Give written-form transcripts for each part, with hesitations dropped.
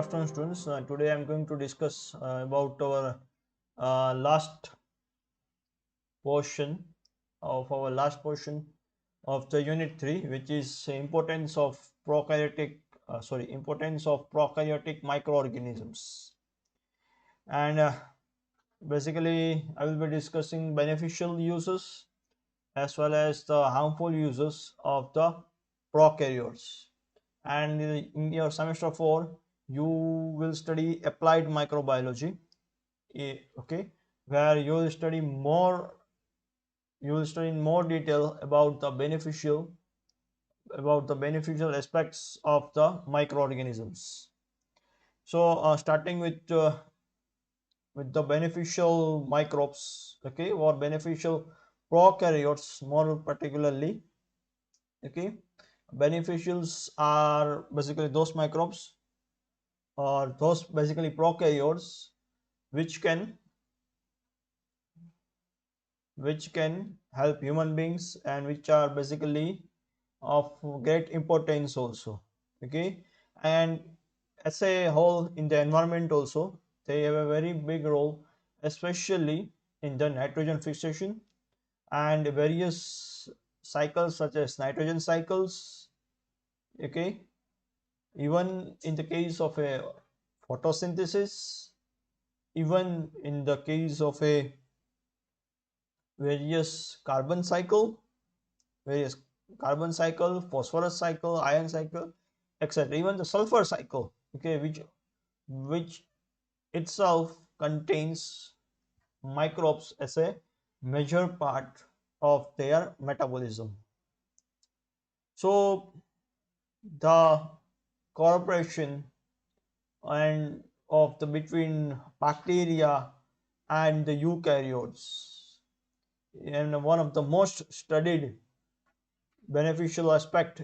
afternoon, students. Today I am going to discuss about our last portion of the unit 3, which is importance of prokaryotic microorganisms. And basically I will be discussing beneficial uses as well as the harmful uses of the prokaryotes. And in your semester 4 you will study applied microbiology, okay, where you will study in more detail about the beneficial aspects of the microorganisms. So starting with the beneficial microbes, okay, or beneficial prokaryotes more particularly. Okay, beneficials are basically those microbes or those basically prokaryotes which can help human beings and which are basically of great importance also. Okay, and as a whole in the environment also they have a very big role, especially in the nitrogen fixation and various cycles such as nitrogen cycles. Okay, even in the case of a photosynthesis, even in the case of a various various carbon cycle, phosphorus cycle, iron cycle, etc., even the sulfur cycle, okay, which itself contains microbes as a major part of their metabolism. So the cooperation and of the between bacteria and the eukaryotes, and one of the most studied beneficial aspect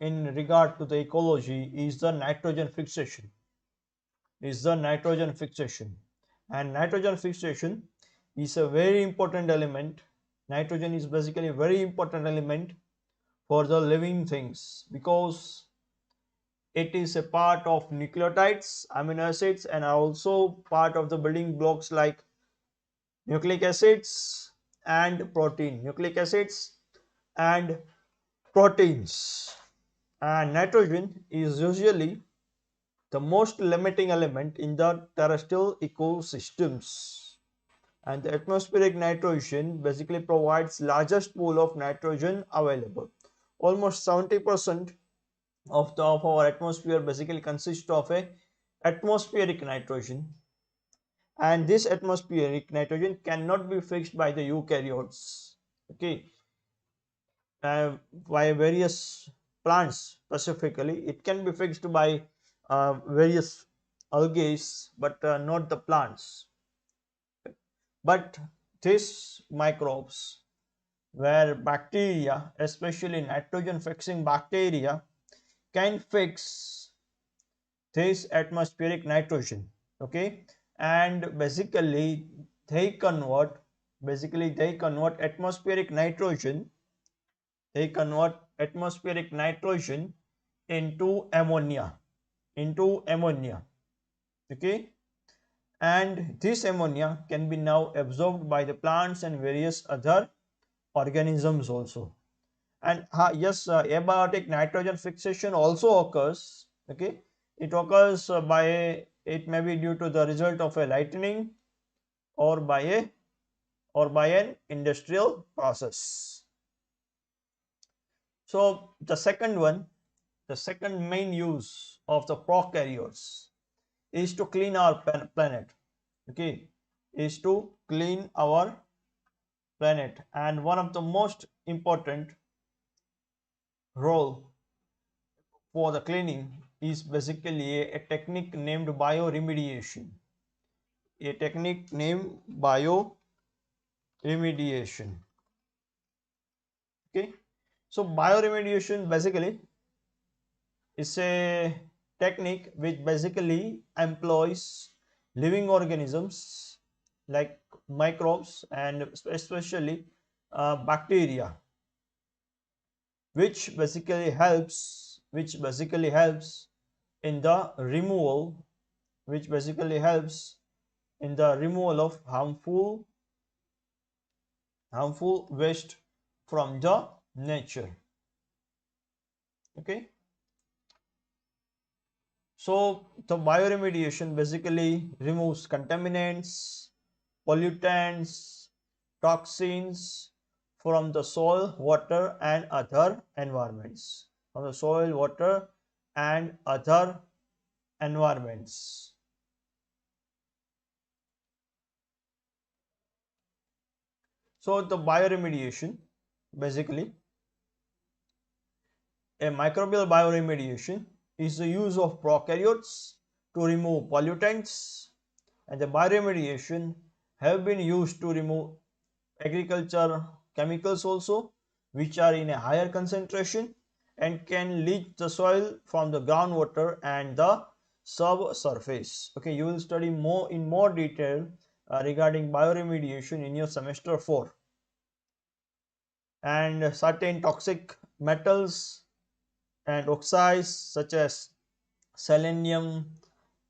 in regard to the ecology is the nitrogen fixation. And nitrogen fixation is a very important element. Nitrogen is basically a very important element for the living things because it is a part of nucleotides, amino acids, and also part of the building blocks like nucleic acids and proteins. And nitrogen is usually the most limiting element in the terrestrial ecosystems, and the atmospheric nitrogen basically provides largest pool of nitrogen available. Almost 70% of our atmosphere basically consists of a atmospheric nitrogen, and this atmospheric nitrogen cannot be fixed by the eukaryotes. Okay, by various plants specifically. It can be fixed by various algae, but not the plants. But these microbes, where bacteria, especially nitrogen fixing bacteria, can fix this atmospheric nitrogen. Okay, and basically they convert atmospheric nitrogen into ammonia. Okay, and this ammonia can be now absorbed by the plants and various other organisms also. And yes, abiotic nitrogen fixation also occurs. Okay, it occurs it may be due to the result of a lightning or by an industrial process. So the second main use of the prokaryotes is to clean our planet. Okay, is to clean our planet, and one of the most important role for the cleaning is basically a technique named bioremediation. Okay, so bioremediation basically is a technique which basically employs living organisms like microbes and especially bacteria, which basically helps in the removal which basically helps in the removal of harmful waste from the nature. Okay, so the bioremediation basically removes contaminants, pollutants, toxins from the soil, water and other environments. From the soil, water and other environments. So the bioremediation, basically a microbial bioremediation is the use of prokaryotes to remove pollutants, and the bioremediation have been used to remove agriculture chemicals also, which are in a higher concentration and can leach the soil from the groundwater and the subsurface. Okay, you will study more in more detail regarding bioremediation in your semester 4. And certain toxic metals and oxides such as selenium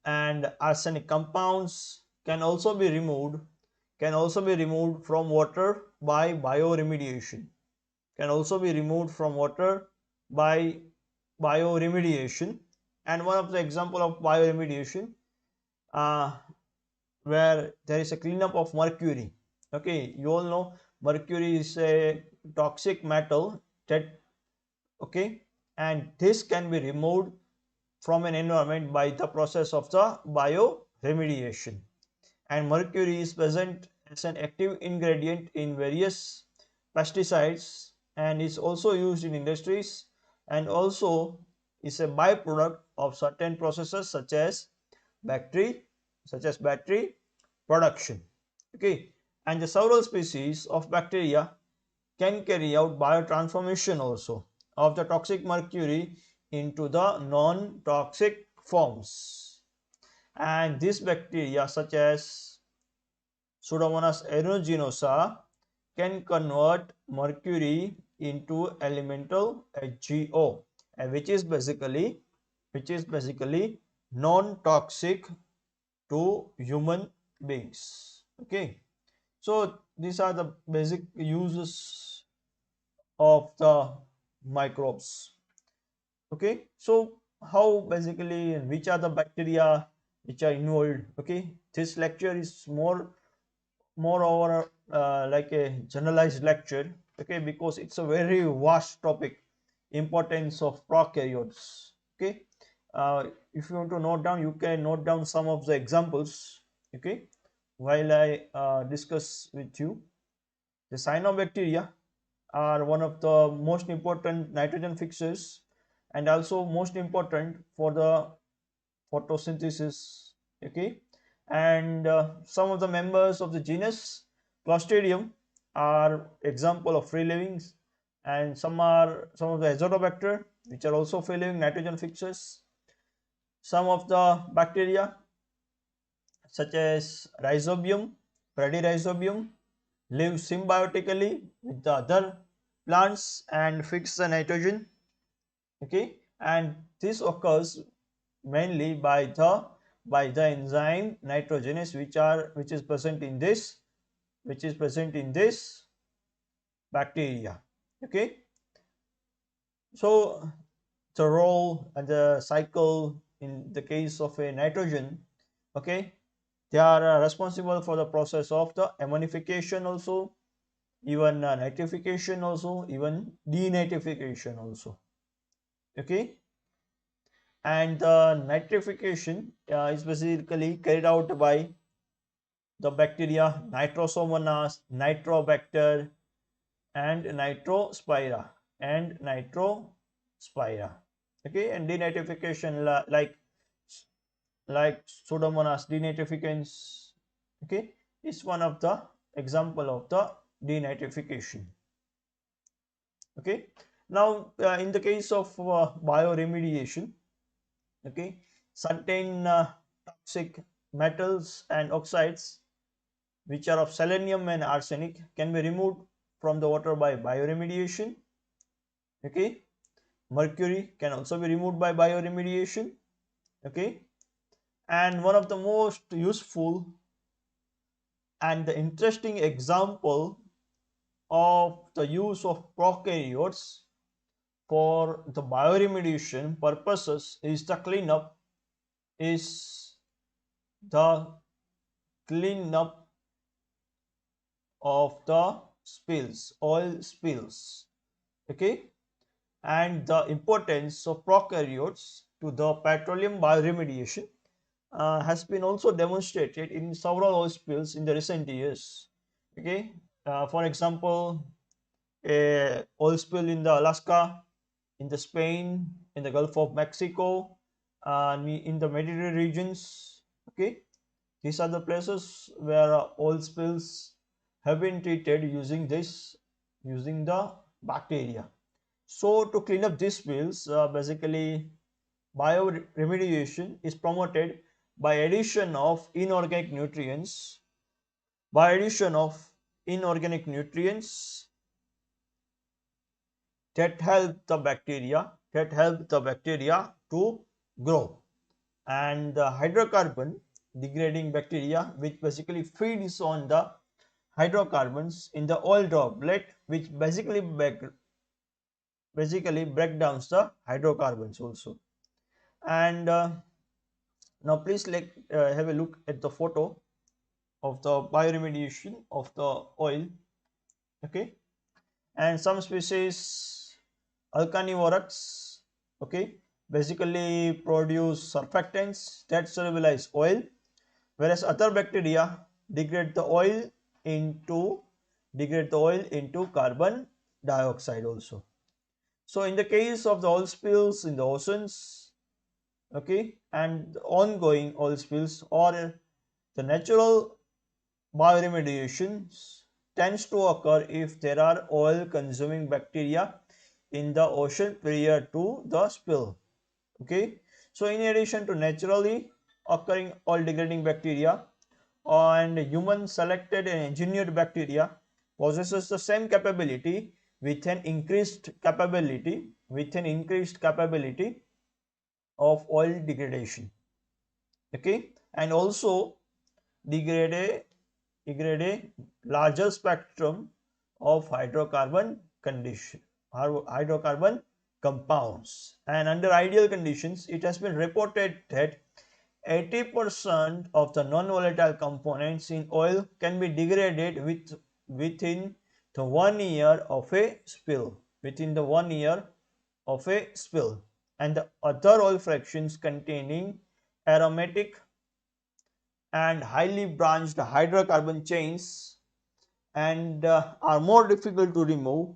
and arsenic compounds can also be removed from water by bioremediation. By bioremediation. And one of the example of bioremediation uh, where there is a cleanup of mercury. Okay, you all know mercury is a toxic metal that, okay, and this can be removed from an environment by the process of the bioremediation. And mercury is present as an active ingredient in various pesticides and is also used in industries, and also is a byproduct of certain processes battery such as battery production. Okay, and the several species of bacteria can carry out biotransformation also of the toxic mercury into the non-toxic forms. And these bacteria such as Pseudomonas aeruginosa can convert mercury into elemental HgO, and which is basically non-toxic to human beings. Okay, so these are the basic uses of the microbes. Okay, so how basically which are the bacteria which are involved? Okay, this lecture is more over like a generalized lecture. Okay, because it's a very vast topic, importance of prokaryotes. Okay, if you want to note down, you can note down some of the examples. Okay, while I discuss with you, the cyanobacteria are one of the most important nitrogen fixers and also most important for the photosynthesis. Okay, and some of the members of the genus Clostridium are example of free livings, and some of the azotobacter which are also free living nitrogen fixers. Some of the bacteria such as Rhizobium, Bradyrhizobium live symbiotically with the other plants and fix the nitrogen. Okay, and this occurs mainly by the enzyme nitrogenase which is present in this bacteria. Okay, so the role and the cycle in the case of a nitrogen, okay, they are responsible for the process of the ammonification also, even nitrification also, even denitrification also. Okay, and the nitrification is basically carried out by the bacteria Nitrosomonas, Nitrobacter, and Nitrospira. Okay, and denitrification like Pseudomonas denitrificans. Okay, is one of the example of the denitrification. Okay, now in the case of bioremediation, okay, certain toxic metals and oxides which are of selenium and arsenic can be removed from the water by bioremediation. Okay, mercury can also be removed by bioremediation. Okay, And one of the most useful and the interesting example of the use of prokaryotes for the bioremediation purposes is the cleanup of the spills, oil spills. Okay, and the importance of prokaryotes to the petroleum bioremediation has been also demonstrated in several oil spills in the recent years. Okay, for example, a oil spill in the Alaska, in the Spain, in the Gulf of Mexico, in the Mediterranean regions. Okay, these are the places where oil spills have been treated using the bacteria. So to clean up these spills, basically bioremediation is promoted by addition of inorganic nutrients, by addition of inorganic nutrients that help the bacteria to grow, and the hydrocarbon degrading bacteria which basically feeds on the hydrocarbons in the oil droplet, which basically break down the hydrocarbons also. And now please have a look at the photo of the bioremediation of the oil. Okay, and some species alkanivores, okay, basically produce surfactants that solubilize oil, whereas other bacteria degrade the oil into carbon dioxide also. So in the case of the oil spills in the oceans, okay, and ongoing oil spills or the natural bioremediation tends to occur if there are oil consuming bacteria in the ocean prior to the spill. Okay, so in addition to naturally occurring oil degrading bacteria, and human selected and engineered bacteria possesses the same capability with an increased capability of oil degradation. Okay, and also degrade a degrade a larger spectrum of hydrocarbon compounds, and under ideal conditions it has been reported that 80% of the non-volatile components in oil can be degraded within the 1 year of a spill, and the other oil fractions containing aromatic and highly branched hydrocarbon chains and are more difficult to remove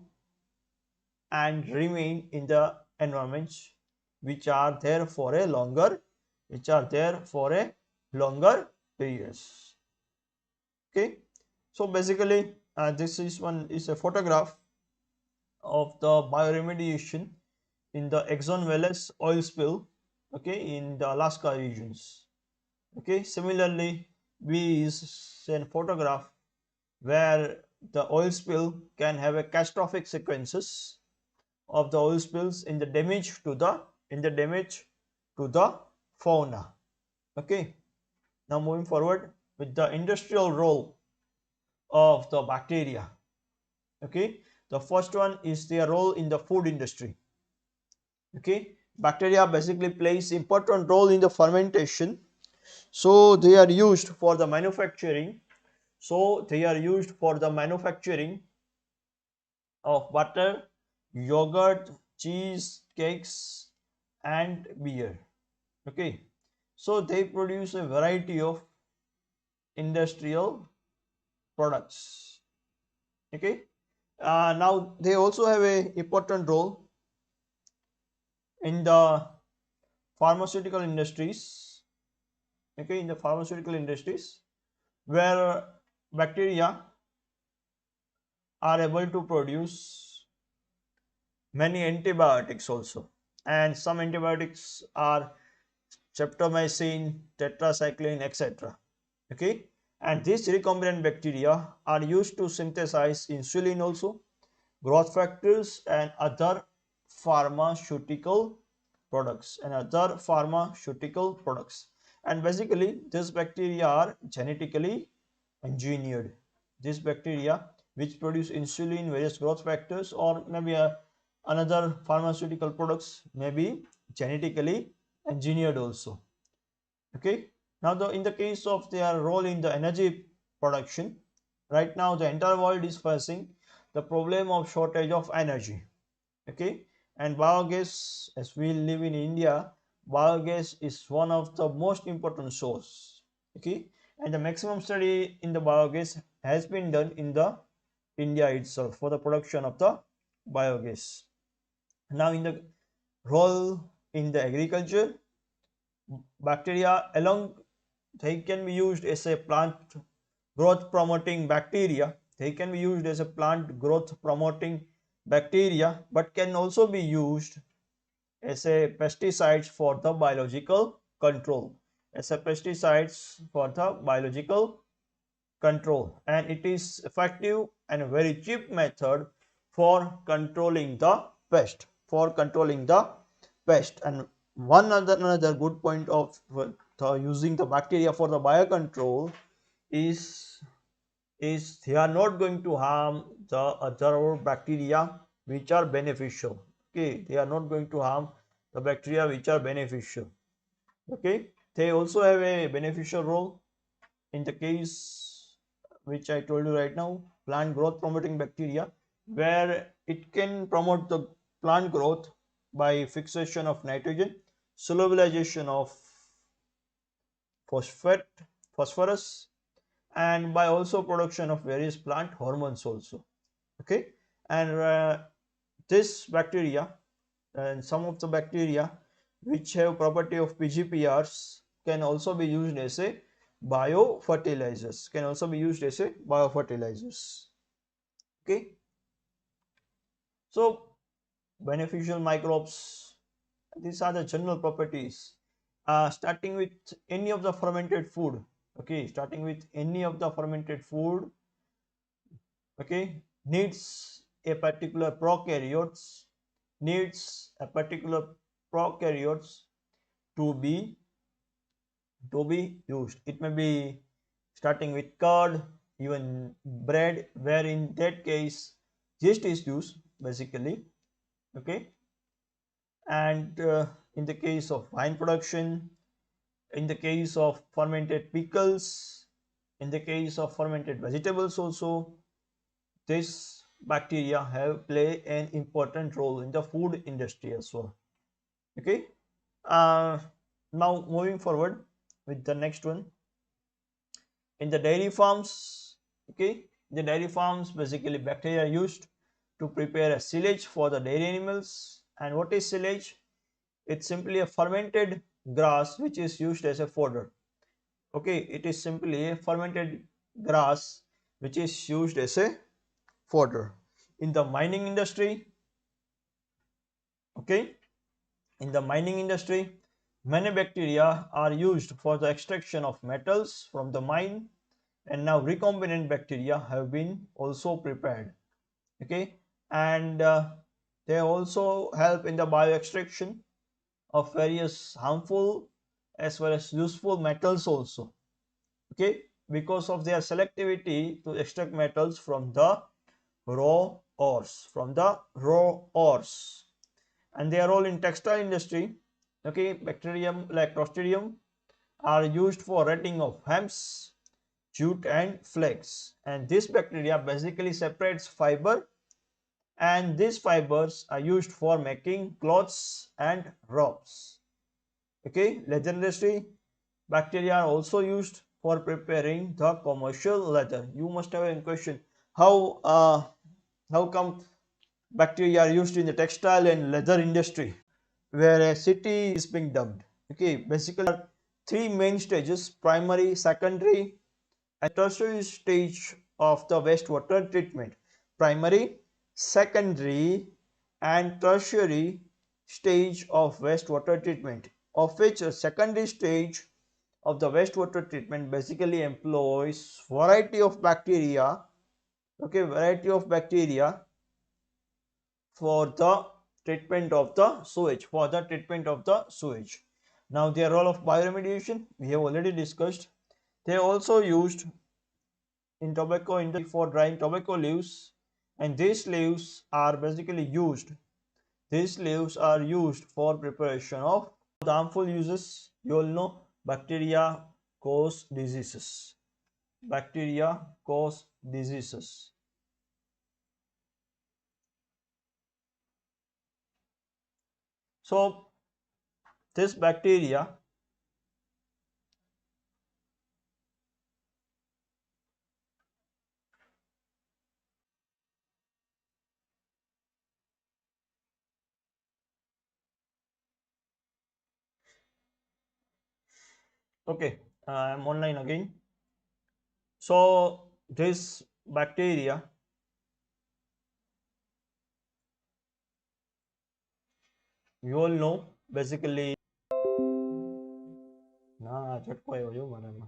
and remain in the environment, which are there for a longer periods. Okay, so basically this is a photograph of the bioremediation in the Exxon Valdez oil spill, okay, in the Alaska regions. Okay, similarly we is a photograph where the oil spill can have a catastrophic sequences of the oil spills in the damage to the fauna. Okay, now moving forward with the industrial role of the bacteria. Okay, the first one is their role in the food industry. Okay, bacteria basically plays important role in the fermentation, so they are used for the manufacturing of butter, yogurt, cheese, cakes, and beer. Okay, so they produce a variety of industrial products. Okay, now they also have a important role in the pharmaceutical industries. Okay, in the pharmaceutical industries where bacteria are able to produce many antibiotics also, and some antibiotics are streptomycin, tetracycline, etc. Okay, and these recombinant bacteria are used to synthesize insulin also, growth factors, and other pharmaceutical products and basically these bacteria are genetically engineered. These bacteria which produce insulin, various growth factors, or maybe another pharmaceutical products may be genetically engineered also. Okay, now in the case of their role in the energy production, right now the entire world is facing the problem of shortage of energy. Okay, and biogas, as we live in India, biogas is one of the most important source. Okay, and the maximum study in the biogas has been done in the India itself for the production of the biogas. Now in the role in the agriculture, bacteria along, they can be used as a plant growth promoting bacteria. They can be used as a plant growth promoting bacteria, but can also be used as a pesticides for the biological control, as a pesticides for the biological control, and it is effective and a very cheap method for controlling the pest, and another good point of using the bacteria for the biocontrol is they are not going to harm the other bacteria which are beneficial. Okay, they are not going to harm the bacteria which are beneficial. Okay, they also have a beneficial role in the case which I told you right now, plant growth promoting bacteria, where it can promote the plant growth by fixation of nitrogen, solubilization of phosphate, phosphorus, and by also production of various plant hormones also. Okay, and this bacteria and some of the bacteria which have property of PGPRs can also be used as a biofertilizers, Okay, so beneficial microbes, these are the general properties, starting with any of the fermented food. Okay, starting with any of the fermented food, okay, needs a particular prokaryotes to be used. It may be starting with curd, even bread, where in that case yeast is used basically. Okay, and in the case of wine production, in the case of fermented pickles, in the case of fermented vegetables also, this bacteria have play an important role in the food industry as well. Okay, uh, now moving forward with the next one, in the dairy farms. Okay, in the dairy farms, basically bacteria are used to prepare a silage for the dairy animals. And what is silage? It's simply a fermented grass which is used as a fodder. Okay, it is simply a fermented grass which is used as a fodder. In the mining industry, okay, in the mining industry, many bacteria are used for the extraction of metals from the mine, and now recombinant bacteria have been also prepared. Okay, and they also help in the bioextraction of various harmful as well as useful metals also. Okay, because of their selectivity to extract metals from the raw ores, and their role in textile industry. Okay, bacterium like Clostridium are used for retting of hemps, jute and flax, and this bacteria basically separates fiber, and these fibers are used for making clothes and ropes. Okay, leather industry, bacteria are also used for preparing the commercial leather. You must have a question, how come bacteria are used in the textile and leather industry where a city is being dumped? Okay, basically there are three main stages: primary, secondary and tertiary stage of the wastewater treatment. Primary, secondary and tertiary stage of wastewater treatment, of which a secondary stage of the wastewater treatment basically employs variety of bacteria. Okay, variety of bacteria for the treatment of the sewage, Now their role of bioremediation we have already discussed. They are also used in tobacco industry for drying tobacco leaves, and these leaves are basically used. These leaves are used for preparation of the harmful uses. You all know bacteria cause diseases. Bacteria cause diseases. So this bacteria, okay, I am online again. So this bacteria, you all know basically. ના ઝટકો આવ્યો જો મને એમાં